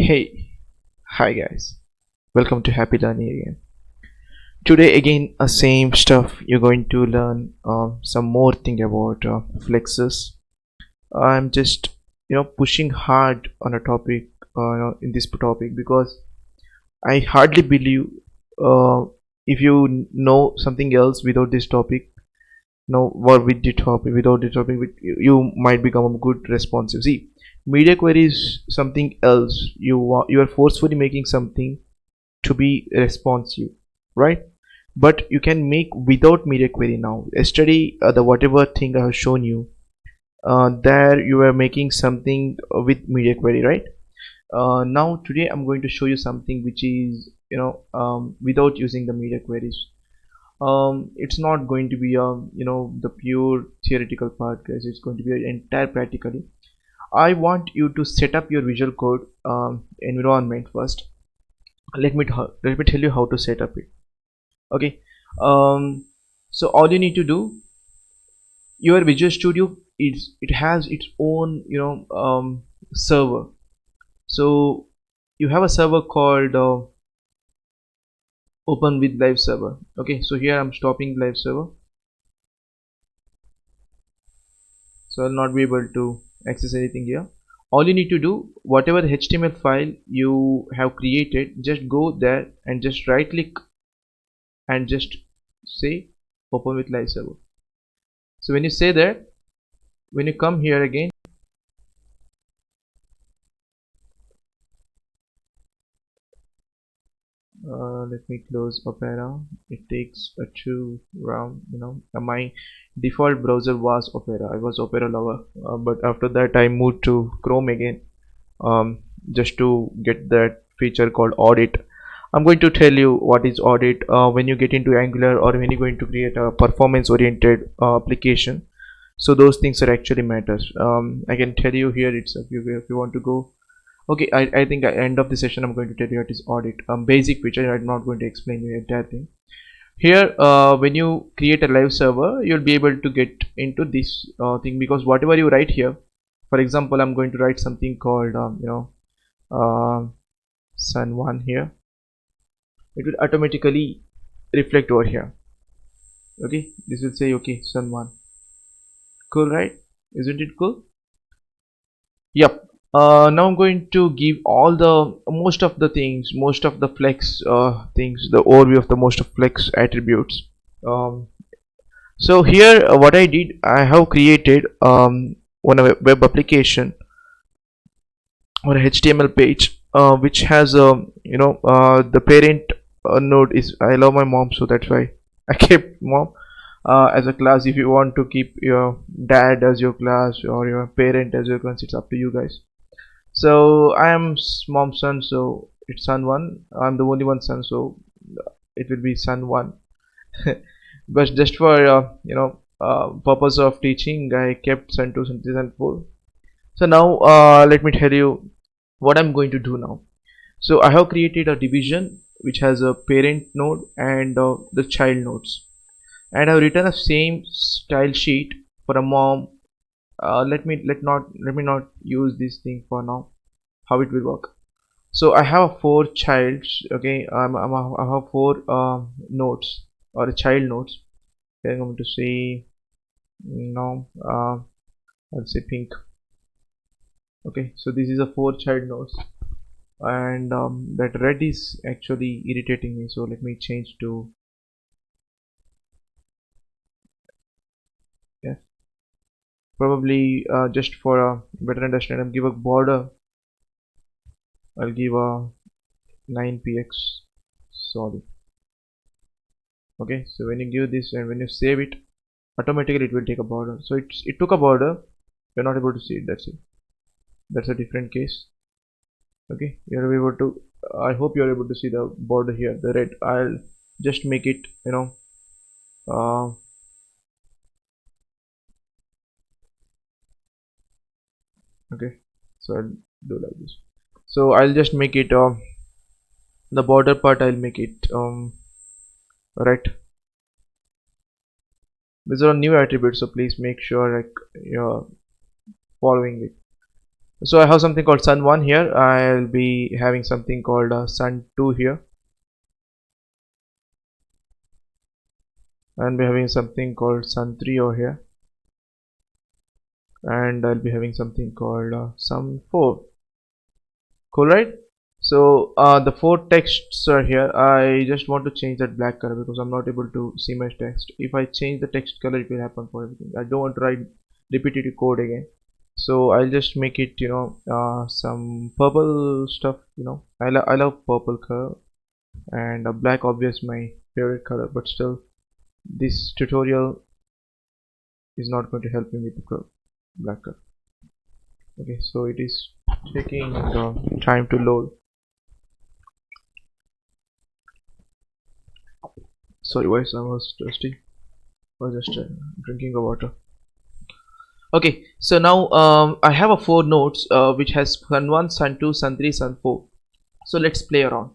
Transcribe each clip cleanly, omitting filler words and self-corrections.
Hey, hi guys, welcome to Happy Learning again. Today again, same stuff. You're going to learn some more thing about flexes. I'm just pushing hard on a topic in this topic because I hardly believe uh, if you know something else without this topic, no, or with the topic without the topic, you might become a good responsive. See, media query is something else. You are forcefully making something to be responsive, right? But you can make without media query now. Yesterday the whatever thing I have shown you, there you are making something with media query, right? Now today I'm going to show you something which is without using the media queries. It's not going to be the pure theoretical part, guys. It's going to be an entire practically. I want you to set up your visual code environment first. Let me tell you how to set up it. Okay. So all you need to do, your Visual Studio, it has its own server. So you have a server called open with live server. Okay, so here I'm stopping live server, so I'll not be able to access anything here. All you need to do, whatever the HTML file you have created, just go there and just right click and just say open with live server. So when you say that, when you come here again, let me close Opera. It takes a two round. My default browser was Opera. I was Opera lover, but after that I moved to Chrome again, just to get that feature called audit. I'm going to tell you what is audit. When you get into Angular, or when you're going to create a performance oriented application, so those things are actually matters. I can tell you here. It's if you want to go. Okay, I think at the end of the session I'm going to tell you what is audit. Basic feature. I'm not going to explain you the entire thing. Here, when you create a live server, you'll be able to get into this thing, because whatever you write here, for example, I'm going to write something called uh, sun1 here. It will automatically reflect over here. Okay, this will say okay sun1. Cool, right? Isn't it cool? Yep. Now I'm going to give all the most of the flex things, the overview of the most of flex attributes. Um, so here, what I did, I have created one web application or HTML page, which has the parent node is, I love my mom, so that's why I kept mom as a class. If you want to keep your dad as your class or your parent as your class, it's up to you guys. So I am mom's son, so it's son one. I'm the only one son, so it will be son one. But just for purpose of teaching, I kept son 2, son 3, son 4. So now let me tell you what I'm going to do now. So I have created a division which has a parent node and the child nodes, and I've written a same style sheet for a mom. Let me not use this thing for now. How it will work? So I have four childs. Okay, I have four nodes or child nodes. Okay, I'm going to say no. I'll say pink. Okay, so this is a four child nodes, and that red is actually irritating me. So let me change to, yeah, probably just for a better understanding, I'll give a border. I'll give a 9px solid. Okay, so when you give this and when you save it, automatically it will take a border. So it took a border. You're not able to see it. That's it. That's a different case. Okay, you're able to. I hope you're able to see the border here, the red. I'll just make it. Uh, okay. So I'll do like this. So I'll just make it. The border part. I'll make it. Right. These are new attributes, so please make sure like you're following it. So I have something called sun1 here. I'll be having something called sun2 here, and be having something called sun3 over here, and I'll be having something called sun4. Cool, right? So the four texts are here. I just want to change that black color because I'm not able to see my text. If I change the text color, it will happen for everything. I don't want to write repetitive code again. So I'll just make it, some purple stuff. I love purple color, and black obvious my favorite color. But still, this tutorial is not going to help me with the black color. Okay, so it is taking time to load. Sorry guys, I was thirsty. I was just drinking the water. Okay, so now I have a 4 nodes which has sun1, sun2, sun3, sun4. So let's play around.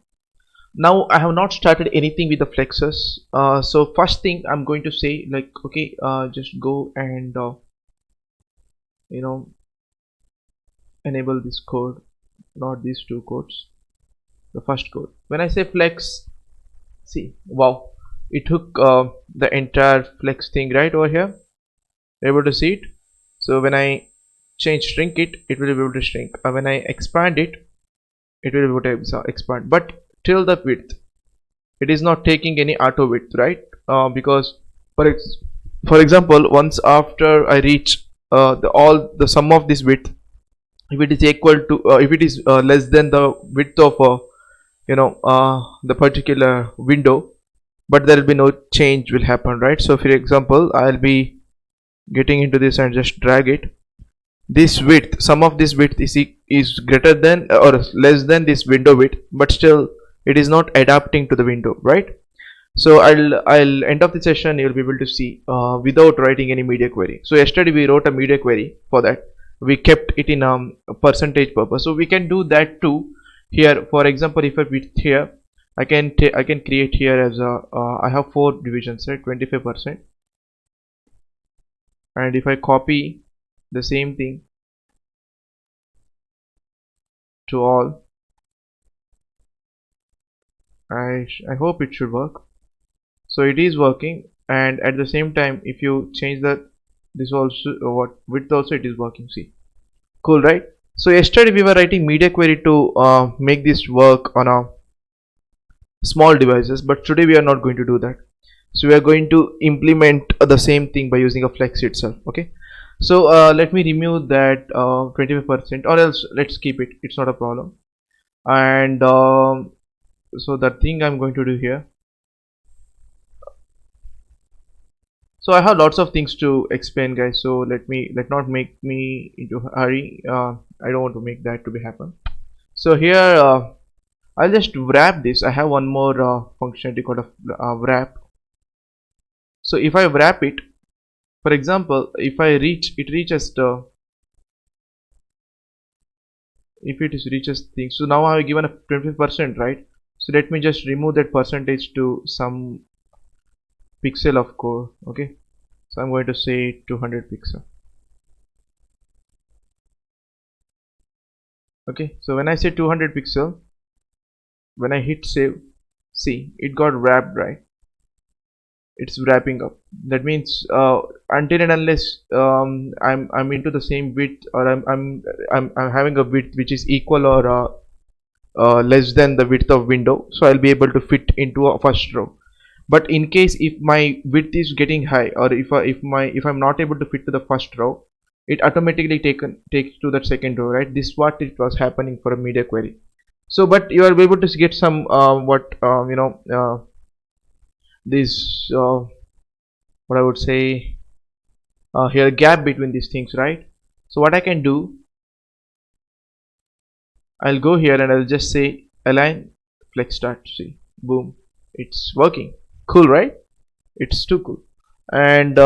Now I have not started anything with the flexes. So first thing I'm going to say, like, okay, just go and you know enable this code, not these two codes. The first code. When I say flex, see, wow, it took the entire flex thing right over here. Able to see it. So when I shrink it, it will be able to shrink. When I expand it, it will be able to expand. But till the width, it is not taking any auto width, right? Because for example, once after I reach the sum of this width, if it is equal to if it is less than the width of the particular window, but there will be no change will happen, right? So for example, I'll be getting into this and just drag it. This width, sum of this width is greater than or less than this window width, but still it is not adapting to the window, right? So I'll end of the session. You'll be able to see without writing any media query. So yesterday we wrote a media query. For that we kept it in a percentage purpose, so we can do that too here. For example, if I width here, I can create here as a I have 4 divisions, right? 25%. And if I copy the same thing to all, I hope it should work. So it is working, and at the same time, if you change this also, what width also, it is working. See, cool, right? So yesterday we were writing media query to make this work on a small devices, but today we are not going to do that. So we are going to implement the same thing by using a flex itself. Okay, so let me remove that 25%, or else let's keep it, it's not a problem. And so the thing I'm going to do here, so I have lots of things to explain, guys, so let not make me into a hurry. I don't want to make that to be happen. So here I'll just wrap this. I have one more functionality called a wrap. So if I wrap it, for example, if I reaches the, if it is reaches things, so now I have given a 20%, right? So let me just remove that percentage to some pixel of code. Okay, so I'm going to say 200 pixel. Okay, so when I say 200 pixel, when I hit save, see, it got wrapped, right? It's wrapping up. That means until and unless I'm into the same width, or I'm having a width which is equal or less than the width of window, so I'll be able to fit into a first row. But in case if my width is getting high, or if I'm not able to fit to the first row, it automatically takes to that second row, right? This is what it was happening for a media query. So but you are able to get some this what I would say here, gap between these things, right? So what I can do, I'll go here and I'll just say align flex start. See, boom, it's working. Cool, right? It's too cool. And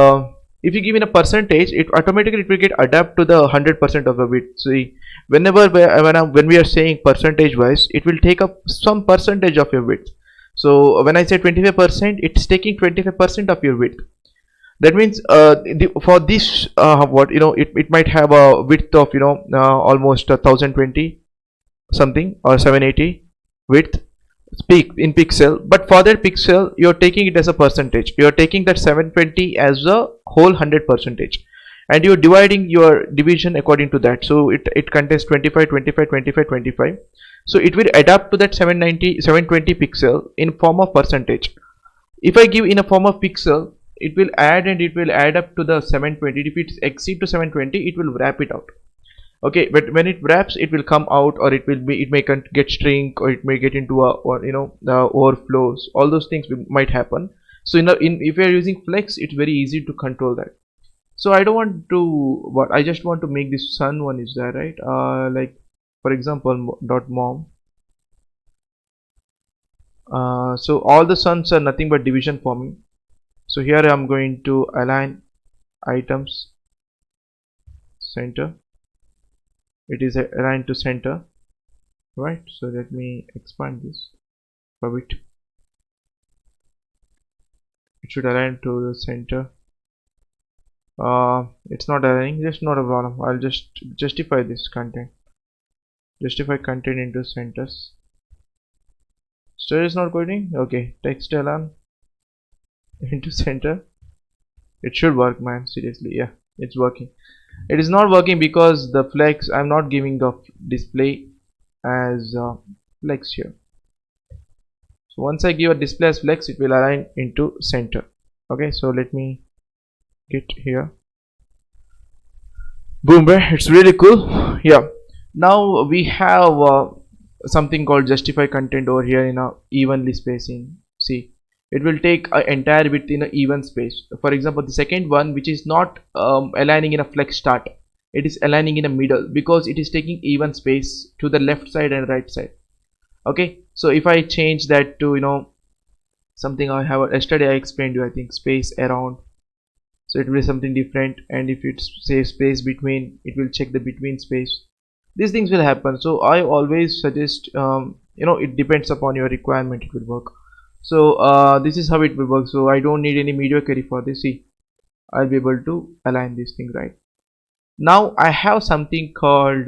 if you give in a percentage, it automatically will get adapt to the 100% of the width. See, whenever when we are saying percentage wise, it will take up some percentage of your width. So when I say 25%, it's taking 25% of your width. That means for this what it might have a width of almost 1020 something or 780 width speak in pixel, but for that pixel you're taking it as a percentage. You're taking that 720 as a whole 100 percentage, and you're dividing your division according to that. So it contains 25 25 25 25, so it will adapt to that 790 720 pixel in form of percentage. If I give in a form of pixel, it will add and it will add up to the 720. If it exceed to 720, it will wrap it out. Okay, but when it wraps, it will come out, or it may get shrink, or it may get into a, or overflows. All those things might happen. So if you are using flex, it's very easy to control that. So I don't want to, what I just want to make this sun one is there, right? Like for example dot mom. So all the suns are nothing but division for me. So here I'm going to align items center. It is aligned to center, right? So let me expand this a bit. It should align to the center. It's not aligning, just not a problem. I'll just justify this content. Justify content into centers. Still is not going. Okay, text align into center. It should work, man. Seriously, yeah, it's working. It is not working because the flex, I'm not giving the display as flex here. So once I give a display as flex, it will align into center. Okay, so let me get here. Boom, it's really cool. Yeah, now we have something called justify content over here in a evenly spacing. See, it will take an entire width in an even space. For example, the second one, which is not aligning in a flex start, it is aligning in a middle because it is taking even space to the left side and right side. Okay, so if I change that to something I have yesterday I explained you, I think space around, so it will be something different. And if it's say space between, it will check the between space. These things will happen. So I always suggest it depends upon your requirement, it will work. So this is how it will work. So I don't need any media query for this. See, I'll be able to align this thing right. Now I have something called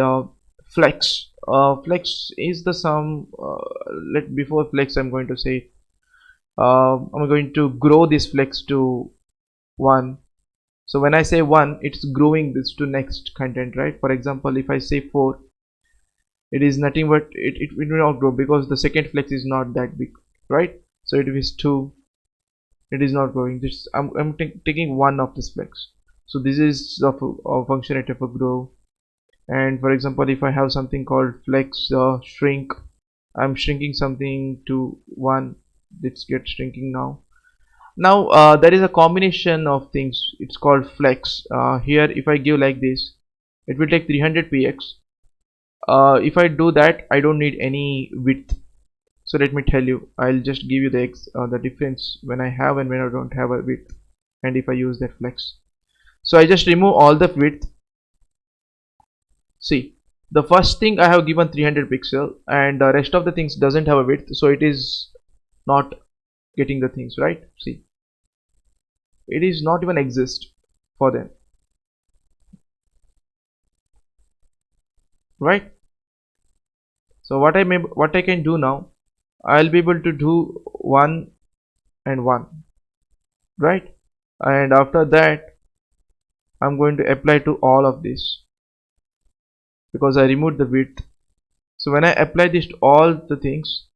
flex. Flex is the sum. Before flex, I'm going to say I'm going to grow this flex to 1. So when I say 1, it's growing this to next content, right? For example, if I say 4, it is nothing but it will not grow because the second flex is not that big, right? So it is 2, it is not growing. This I'm taking 1 of this flex. So this is the functionality of a grow. And for example, if I have something called flex shrink, I'm shrinking something to 1. Let's get shrinking now. Now there is a combination of things, it's called flex. Here if I give like this, it will take 300 px. If I do that, I don't need any width. So let me tell you, I'll just give you the difference when I have and when I don't have a width, and if I use that flex. So I just remove all the width. See, the first thing I have given 300 pixel, and the rest of the things doesn't have a width, so it is not getting the things right. See, it is not even exist for them, right? So what I can do now, I'll be able to do 1 and 1, right? And after that I'm going to apply to all of this because I removed the width. So when I apply this to all the things,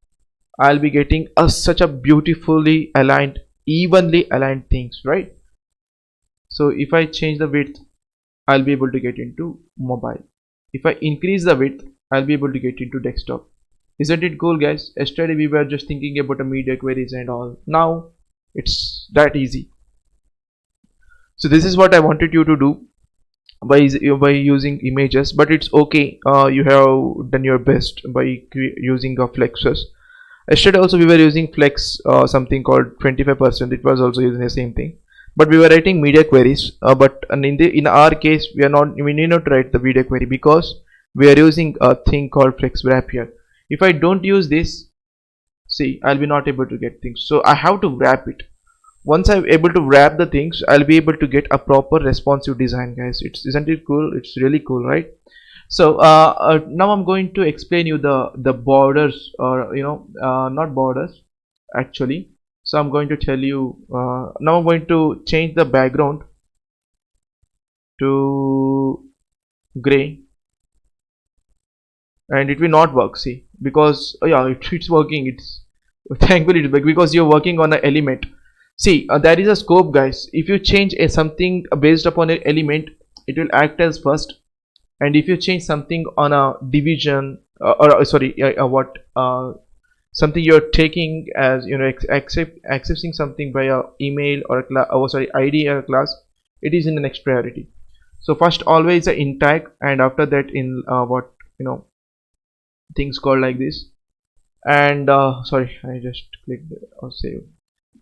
I'll be getting such a beautifully aligned, evenly aligned things, right? So if I change the width, I'll be able to get into mobile. If I increase the width, I'll be able to get into desktop. Isn't it cool, guys? Yesterday we were just thinking about a media queries and all. Now it's that easy. So this is what I wanted you to do by using images, but it's okay. You have done your best by using a flexes. Yesterday also we were using flex, something called 25%. It was also using the same thing, but we were writing media queries. But in our case, we need not write the media query because we are using a thing called flex wrap here. If I don't use this, see, I'll be not able to get things. So I have to wrap it. once I'm able to wrap the things, I'll be able to get a proper responsive design, guys. It's Isn't it cool? It's really cool, right? So now I'm going to explain you the borders, or not borders actually. So I'm going to tell you, now I'm going to change the background to gray, and it will not work, see, because yeah, it's working. It's thankfully it's because you're working on an element. See, there is a scope, guys. If you change something based upon an element, it will act as first, and if you change something on a division, or sorry, what something you're taking as, accessing something by a email or a class, oh sorry, id or a class, it is in the next priority. So first always a int tag, and after that in what things called like this. And sorry, I just clicked or save.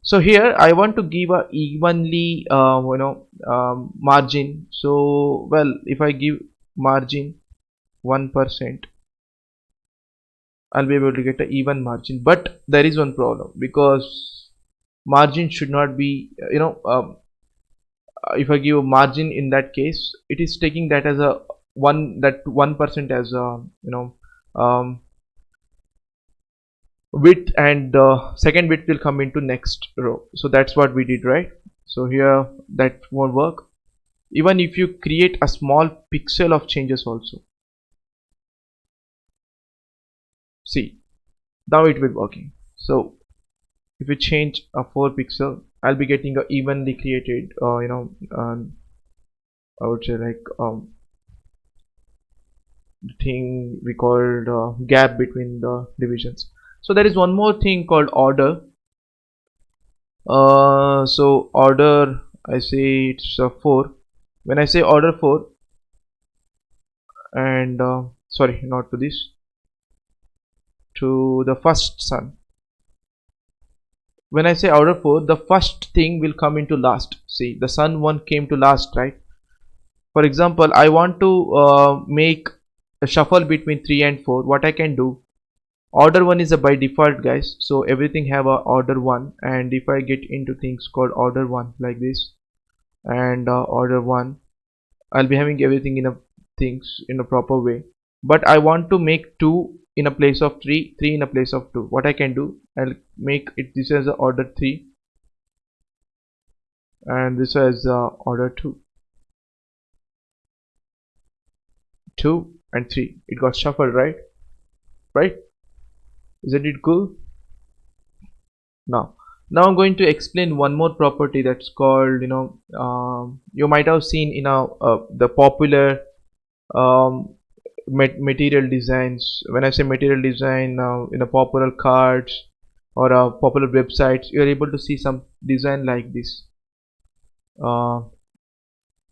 So here I want to give a evenly margin. So well, if I give margin 1%, I'll be able to get an even margin. But there is one problem, because margin should not be if I give a margin, in that case it is taking that as a 1% as a width, and the second width will come into next row. So that's what we did, right? So here that won't work, even if you create a small pixel of changes also. See, now it will working. So if you change a 4 pixel, I'll be getting a evenly created I would say like the thing we called gap between the divisions. So there is one more thing called order. So order, I say it's 4. When I say order 4, and sorry, not to this, to the first sun. When I say order 4, the first thing will come into last. See, the sun one came to last, right? For example, I want to make a shuffle between 3 and 4. What I can do, order 1 is a by default, guys, so everything have a order 1. And if I get into things called order 1 like this, and order 1, I'll be having everything in a things in a proper way. But I want to make 2 in a place of 3, 3 in a place of 2. What I can do, I'll make it this as a order 3, and this as order 2, 2 and 3. It got shuffled, right? Isn't it cool? Now I'm going to explain one more property that's called, you might have seen in the popular material designs. When I say material design, in a popular cards or popular websites, you're able to see some design like this. For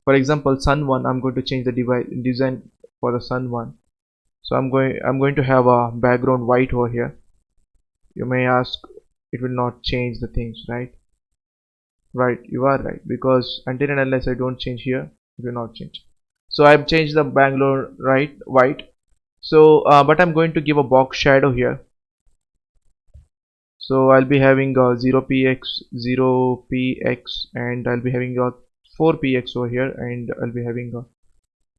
example, sun one, I'm going to change the design for the sun one. So I'm going to have a background white over here. You may ask, it will not change the things, right? Right, you are right, because until and unless I don't change here, it will not change. So I've changed the background right white. So but I'm going to give a box shadow here. So I'll be having a 0px, 0px, and I'll be having a 4px over here, and I'll be having a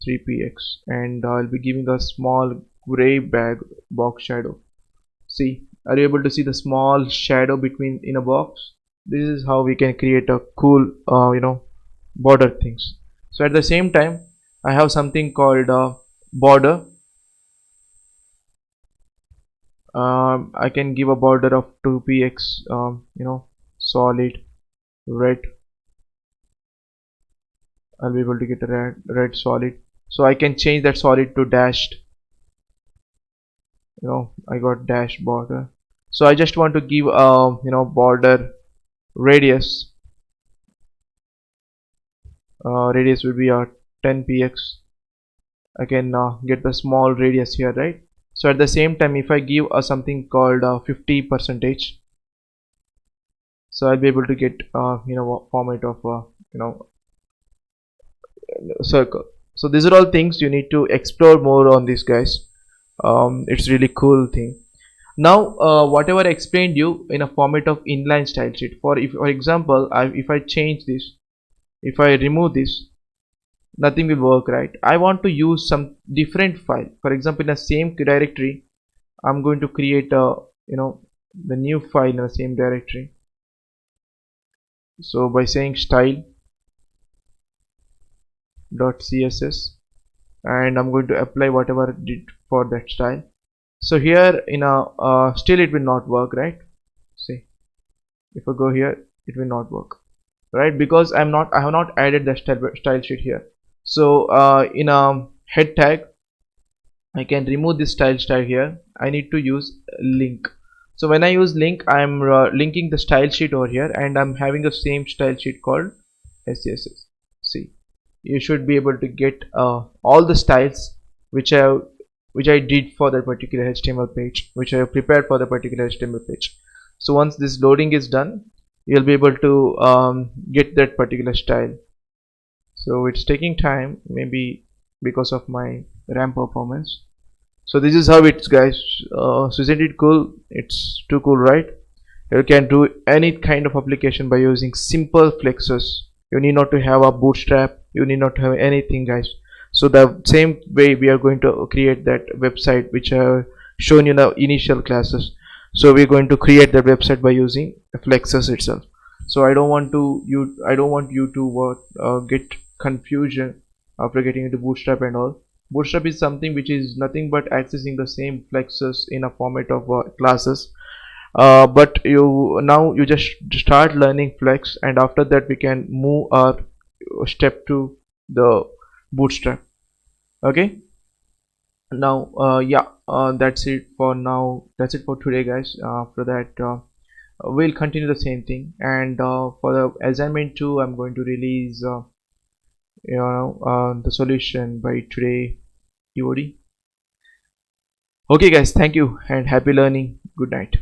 3px, and I'll be giving a small gray box shadow. See, are you able to see the small shadow between in a box? This is how we can create a cool border things. So at the same time, I have something called border. I can give a border of 2px, solid red. I'll be able to get a red solid. So I can change that solid to dashed. I got dash border. So I just want to give border radius. Radius will be a 10px. I can get the small radius here, right? So at the same time, if I give something called 50 percentage, so I'll be able to get format of circle. So these are all things you need to explore more on this, guys. It's really cool thing. Now whatever I explained you in a format of inline style sheet, for example, if I change this, if I remove this, nothing will work, right? I want to use some different file. For example, in the same directory, I'm going to create a, you know, the new file in the same directory. So by saying style.css, and I'm going to apply whatever I did for that style. So here in a still it will not work, right? See, if I go here, it will not work, right? Because I have not added the style sheet here. So in a head tag, I can remove this style here. I need to use link. So when I use link, I'm linking the style sheet over here, and I'm having the same style sheet called SCSS. See, you should be able to get all the styles which I did for that particular HTML page, which I have prepared for the particular HTML page. So once this loading is done, you'll be able to get that particular style. So it's taking time, maybe because of my RAM performance. So this is how it's, guys. So isn't it cool? It's too cool, right? You can do any kind of application by using simple flexes. You need not to have a bootstrap, you need not to have anything, guys. So the same way we are going to create that website which I have shown you in the initial classes. So we're going to create the website by using flexes itself. So I don't want you to get confusion after getting into bootstrap and all. Bootstrap is something which is nothing but accessing the same flexes in a format of classes. But you just start learning flex, and after that we can move our step to the bootstrap. Okay, now yeah, that's it for now. That's it for today, guys. After that we'll continue the same thing, and for the assignment 2 I'm going to release the solution by today EOD. Okay guys, thank you and happy learning. Good night.